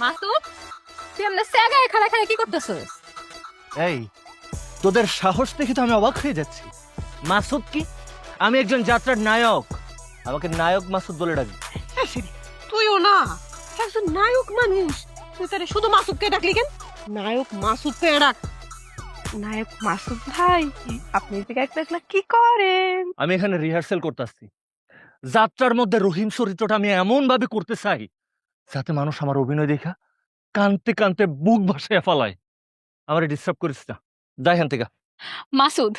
মাসুদ, তুই আমরা জায়গায় খাড়া খাড়া কি করতেছিস? এই তোদের সাহস দেখে তো আমি অবাক হয়ে যাচ্ছি। মাসুদ কি? আমি একজন যাত্রার নায়ক, আমাকে নায়ক মাসুদ বলে ডাকবি। তুইও না একজন নায়ক মানুষ, তুই তারে শুধু মাসুদকে ডাকলি কেন? নায়ক মাসুদকে ডাক। নায়ক মাসুদ ভাই, আপনি এই জায়গায় একলা কি করেন? আমি এখানে রিহার্সেল করতেছি। যাত্রার মধ্যে রহিম চরিত্রটা আমি এমন ভাবে করতে চাই যাতে মানুষ আমার অভিনয় দেখা কানতে কানতে বুক ভাসাইয়া ফেলায়। আমার ডিস্টার্ব করিস না, যাই এখান থেকে। মাসুদ,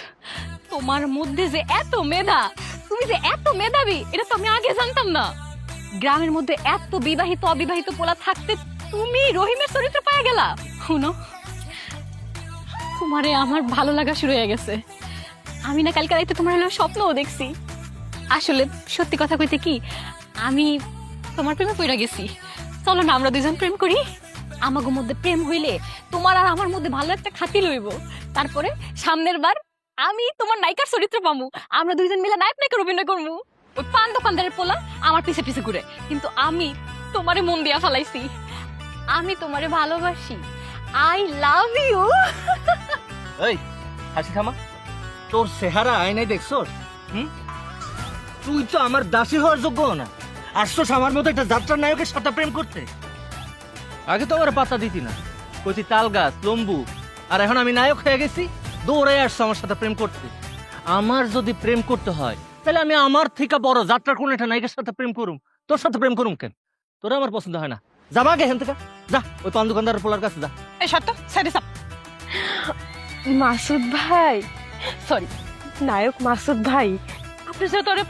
তোমার মধ্যে যে এত মেধা, তুমি যে এত মেধাবী, এটা তো আমি আগে জানতাম না। গ্রামের মধ্যে এত বিবাহিত অবিবাহিত পোলা থাকতে তুমি রহিমের চরিত্র পাওয়া গেলা। শুনো, তোমারে আমার ভালো লাগা শুরু হয়ে গেছে। আমি না কালকে রাইতে তোমার হলো স্বপ্নও দেখছি। আসলে সত্যি কথা কইতে কি, আমি তোমার প্রেমে পড়ে গেছি। চলো না আমরা দুজন প্রেম করি। আমাগো মধ্যে প্রেম হইলে তোমার আর আমার মধ্যে ভালো একটা খাতির হইব। তারপরে সামনের বার আমি তোমার নায়িকার চরিত্র পামু, আমরা দুইজন মিলে নায়ক নায়িকার অভিনয় করবো। ওই পান দোকানদারের পোলা আমার পিছে পিছে ঘুরে, কিন্তু আমি তোমারে মন দিয়া ফেলাইছি। আমি তোমারে ভালোবাসি, আই লাভ ইউ। এই হাসি থামা, তোর চেহারা আয়নায় দেখছস? তুই তো আমার দাসী হওয়ার যোগ্য না, আসছস আমার মতো একটা যাত্রার নায়কের সাথে প্রেম করতে। আগে তো আমার পাতা দিতি না, কইতি তাল গাছ লম্বু, আর এখন আমি নায়ক হয়ে গেছি, দৌড়ে আসছো আমার সাথে প্রেম করতে। আমার যদি প্রেম করতে হয় তাহলে আমি আমার থেকে বড় যাত্রার কোন একটা নায়কের সাথে প্রেম করুম, তোর সাথে প্রেম করুম কেন? তোরা আমার পছন্দ হয় না, যাবা আগে এখান থেকে, যা ওই পান দোকানদার পোলার কাছে যা। এই সত্য সাইডে সাপ। মাসুদ ভাই, সরি নায়ক মাসুদ ভাই, আপনি যে তোরে